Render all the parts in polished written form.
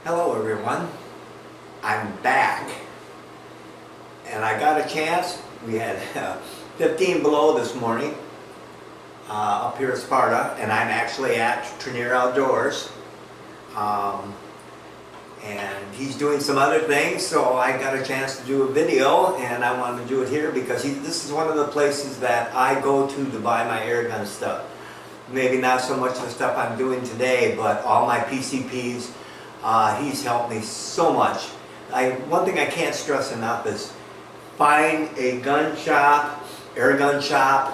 Hello everyone, I'm back and I got a chance. We had 15 below this morning up here at Sparta, and I'm actually at Trenier Outdoors, and he's doing some other things, so I got a chance to do a video, and I wanted to do it here because this is one of the places that I go to buy my air gun stuff. Maybe not so much the stuff I'm doing today, but all my PCPs. He's helped me so much. One thing I can't stress enough is find a gun shop, air gun shop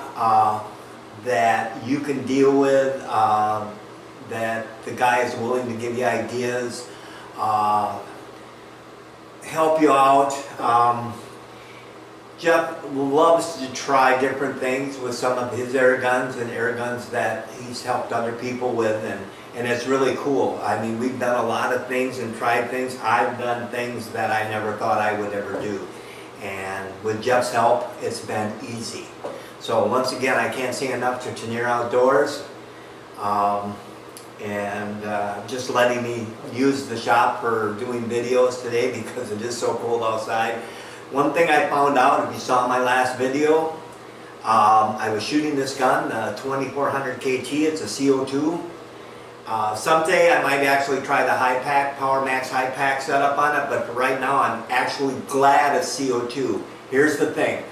that you can deal with, that the guy is willing to give you ideas, help you out. Jeff loves to try different things with some of his air guns and air guns that he's helped other people with, and it's really cool. I mean, we've done a lot of things and tried things. I've done things that I never thought I would ever do. And with Jeff's help, it's been easy. So once again, I can't say enough to Trenier Outdoors, just letting me use the shop for doing videos today because it is so cold outside. One thing I found out, if you saw my last video, I was shooting this gun, 2400 KT, it's a CO2. Someday I might actually try the high pack, Power Max high pack setup on it, but for right now I'm actually glad it's CO2. Here's the thing,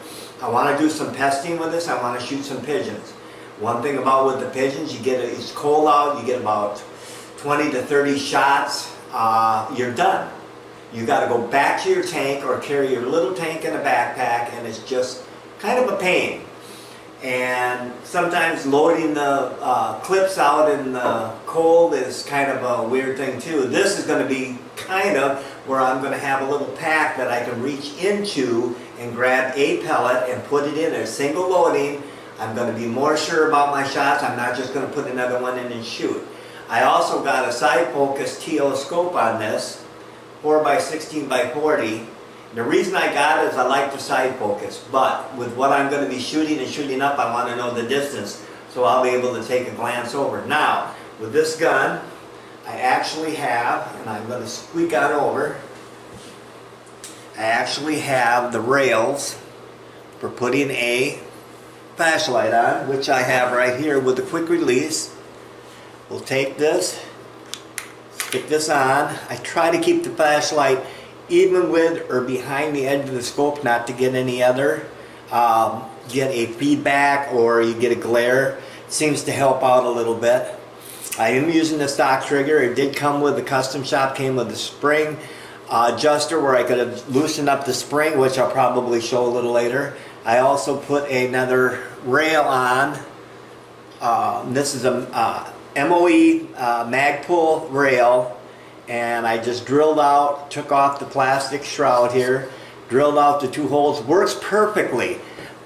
I want to do some testing with this, I want to shoot some pigeons. One thing about with the pigeons, it's cold out, you get about 20 to 30 shots, you're done. You got to go back to your tank or carry your little tank in a backpack, and it's just kind of a pain. And sometimes loading the clips out in the cold is kind of a weird thing too. This is going to be kind of where I'm going to have a little pack that I can reach into and grab a pellet and put it in a single loading. I'm going to be more sure about my shots. I'm not just going to put another one in and shoot. I also got a side focus TL scope on this, 4x16x40. The reason I got it is I like the side focus, but with what I'm going to be shooting and shooting up, I want to know the distance, so I'll be able to take a glance over. Now, with this gun, I actually have, and I'm going to squeak on over, I actually have the rails for putting a flashlight on, which I have right here with the quick release. We'll take this, stick this on. I try to keep the flashlight even with or behind the edge of the scope, not to get any other, get a feedback or you get a glare. It seems to help out a little bit. I am using the stock trigger. It did come with the custom shop, came with the spring adjuster where I could have loosened up the spring, which I'll probably show a little later. I also put another rail on. This is a MOE Magpul rail, and I just drilled out, took off the plastic shroud here, drilled out the 2 holes. Works perfectly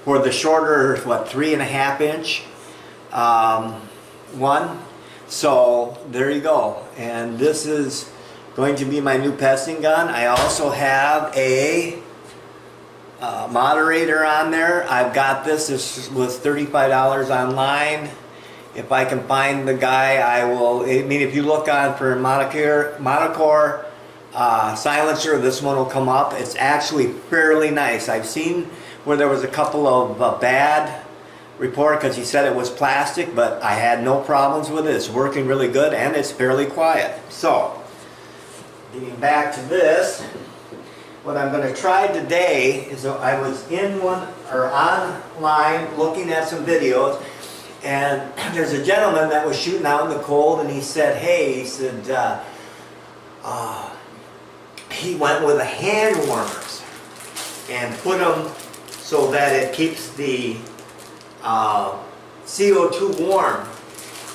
for the shorter, 3.5 inch one. So there you go. And this is going to be my new pesting gun. I also have a moderator on there. I've got this. This was $35 online. If I can find the guy, I will. I mean, if you look on for monocore silencer, this one will come up. It's actually fairly nice. I've seen where there was a couple of bad report because he said it was plastic, but I had no problems with it. It's working really good and it's fairly quiet. So, getting back to this, what I'm going to try today is I was online looking at some videos. And there's a gentleman that was shooting out in the cold, and he said, hey, he said, he went with the hand warmers and put them so that it keeps the CO2 warm.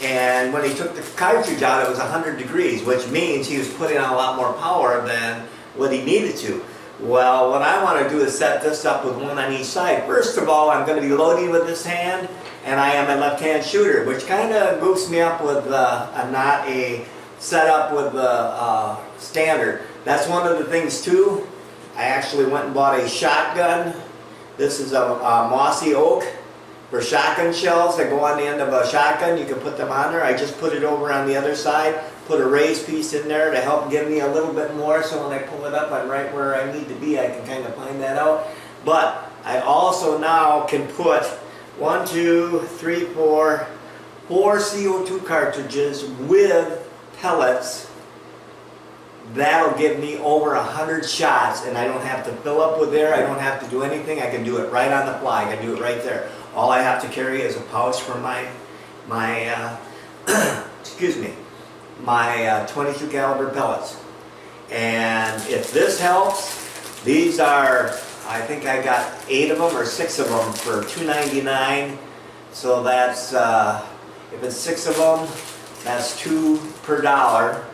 And when he took the cartridge out, it was 100 degrees, which means he was putting on a lot more power than what he needed to. Well, what I want to do is set this up with one on each side. First of all, I'm going to be loading with this hand, and I am a left-hand shooter, which kind of goofs me up with not a setup with the standard. That's one of the things too. I actually went and bought a shotgun. This is a mossy oak for shotgun shells that go on the end of a shotgun. You can put them on there. I just put it over on the other side. put a raised piece in there to help give me a little bit more, so when I pull it up, I'm right where I need to be. I can kind of find that out. But I also now can put 1, 2, 3, 4 CO2 cartridges with pellets. That'll give me over 100 shots, and I don't have to fill up with air. I don't have to do anything. I can do it right on the fly. I can do it right there. All I have to carry is a pouch for my excuse me, my 22 caliber pellets. And if this helps, these are, I think I got 8 of them or 6 of them for $2.99. So that's if it's 6 of them, that's 2 per dollar.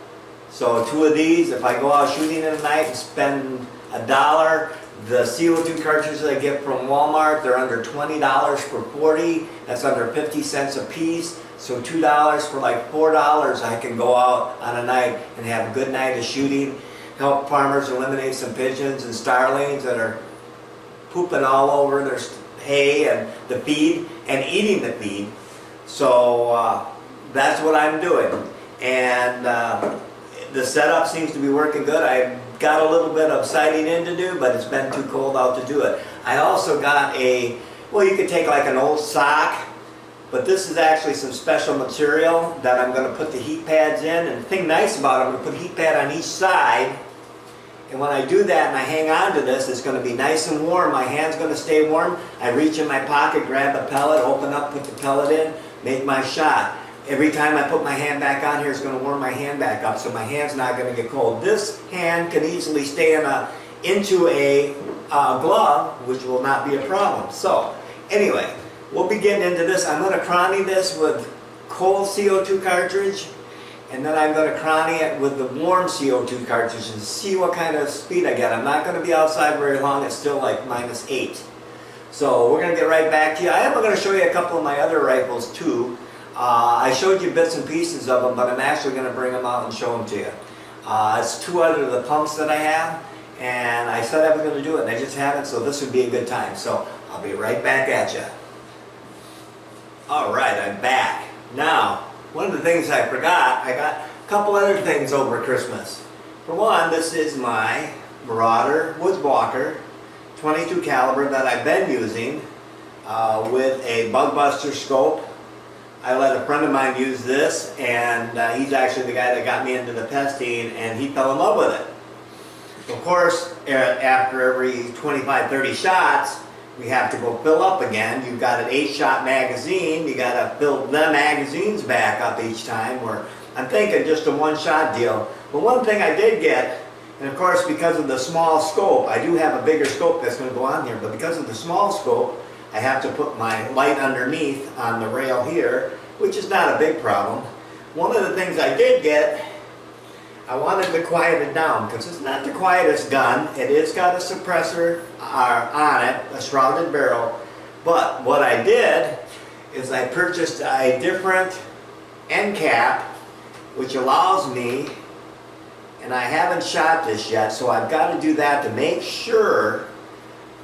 So 2 of these, if I go out shooting in the night and spend $1, the CO2 cartridges I get from Walmart, they're under $20 for 40. That's under 50 cents a piece. So $2 for like $4, I can go out on a night and have a good night of shooting. Help farmers eliminate some pigeons and starlings that are pooping all over their hay and the feed and eating the feed. So that's what I'm doing. And the setup seems to be working good. I've got a little bit of sighting in to do, but it's been too cold out to do it. I also got a, well, you could take like an old sock, but this is actually some special material that I'm going to put the heat pads in. And the thing nice about it, I'm going to put a heat pad on each side. And when I do that and I hang on to this, it's going to be nice and warm. My hand's going to stay warm. I reach in my pocket, grab a pellet, open up, put the pellet in, make my shot. Every time I put my hand back on here, it's going to warm my hand back up, so my hand's not going to get cold. This hand can easily stay into a glove, which will not be a problem. So, anyway, we'll be getting into this. I'm going to chrony this with cold CO2 cartridge, and then I'm going to chrony it with the warm CO2 cartridge and see what kind of speed I get. I'm not going to be outside very long. It's still like -8. So we're going to get right back to you. I am going to show you a couple of my other rifles too. I showed you bits and pieces of them, but I'm actually going to bring them out and show them to you. It's 2 out of the pumps that I have, and I said I was going to do it, and I just haven't, so this would be a good time. So I'll be right back at you. Alright, I'm back. Now, one of the things I forgot, I got a couple other things over Christmas. For one, this is my Marauder Woodswalker 22 caliber that I've been using with a bug buster scope. I let a friend of mine use this, and he's actually the guy that got me into the testing, and he fell in love with it. Of course, after every 25-30 shots, we have to go fill up again. You've got an 8-shot magazine. You got to fill the magazines back up each time. Where I'm thinking just a 1-shot deal. But one thing I did get, and of course because of the small scope, I do have a bigger scope that's going to go on here, but because of the small scope, I have to put my light underneath on the rail here, which is not a big problem. One of the things I did get, I wanted to quiet it down because it's not the quietest gun. It is got a suppressor on it, a shrouded barrel. But what I did is I purchased a different end cap, which allows me, and I haven't shot this yet, so I've got to do that to make sure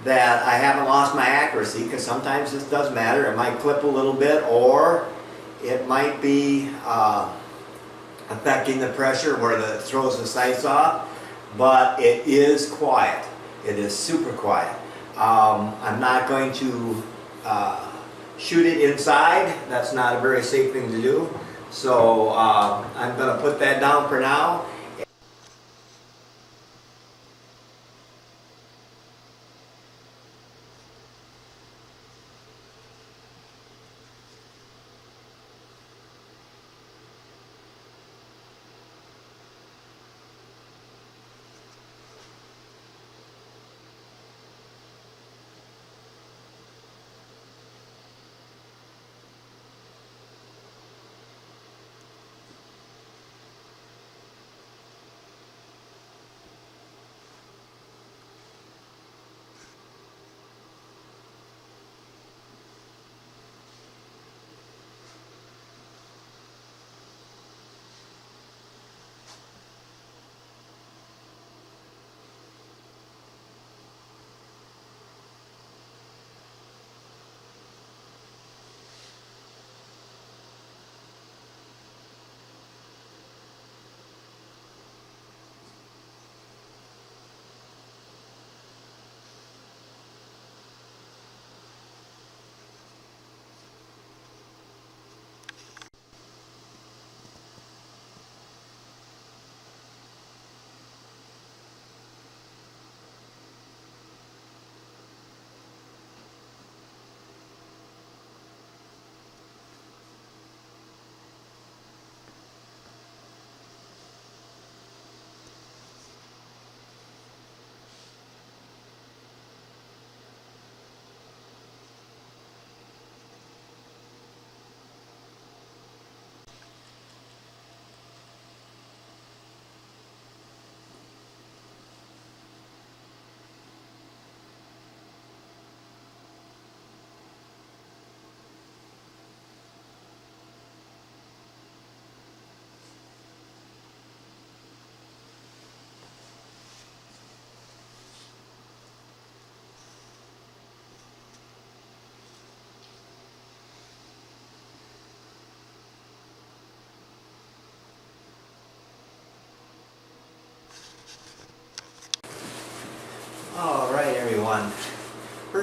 that I haven't lost my accuracy, because sometimes this does matter. It might clip a little bit, or it might be affecting the pressure where it throws the sights off, but it is quiet. It is super quiet. I'm not going to shoot it inside. That's not a very safe thing to do. So I'm going to put that down for now.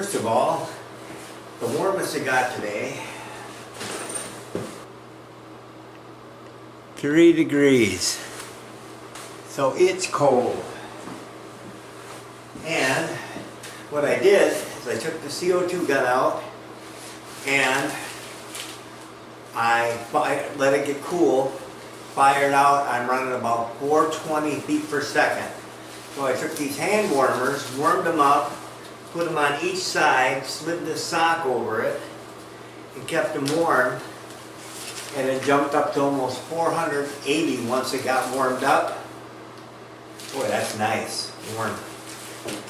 first of all, the warmest it got today, 3 degrees. So it's cold. And what I did is I took the CO2 gun out and I let it get cool, fired out. I'm running about 420 feet per second. So I took these hand warmers, warmed them up, put them on each side, slid this sock over it, and kept them warm. And it jumped up to almost 480 once it got warmed up. Boy, that's nice, warm.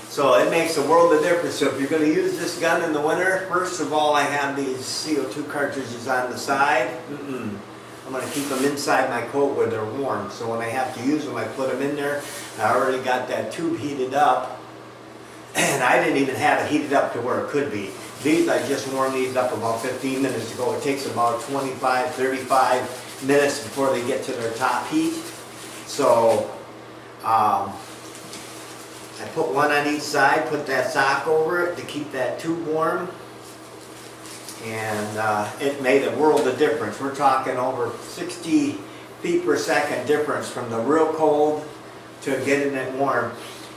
So it makes a world of difference. So if you're going to use this gun in the winter, first of all, I have these CO2 cartridges on the side. I'm going to keep them inside my coat where they're warm. So when I have to use them, I put them in there. I already got that tube heated up. And I didn't even have it heated up to where it could be. These, I just warmed these up about 15 minutes ago. It takes about 25, 35 minutes before they get to their top heat. So, I put one on each side, put that sock over it to keep that tube warm. And it made a world of difference. We're talking over 60 feet per second difference from the real cold to getting it warm.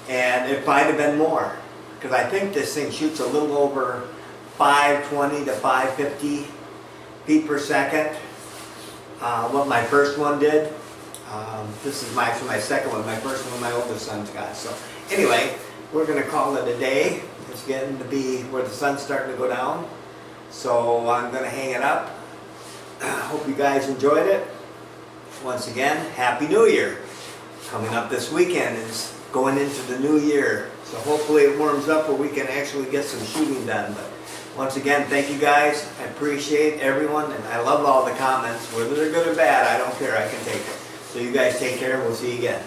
And it might have been more, because I think this thing shoots a little over 520 to 550 feet per second. What my first one did. This is actually my second one. My first one my oldest son's got. So anyway, we're going to call it a day. It's getting to be where the sun's starting to go down. So I'm going to hang it up. Hope you guys enjoyed it. Once again, Happy New Year. Coming up this weekend is going into the new year. So hopefully it warms up where we can actually get some shooting done. But once again, thank you guys. I appreciate everyone, and I love all the comments. Whether they're good or bad, I don't care. I can take it. So you guys take care. We'll see you again.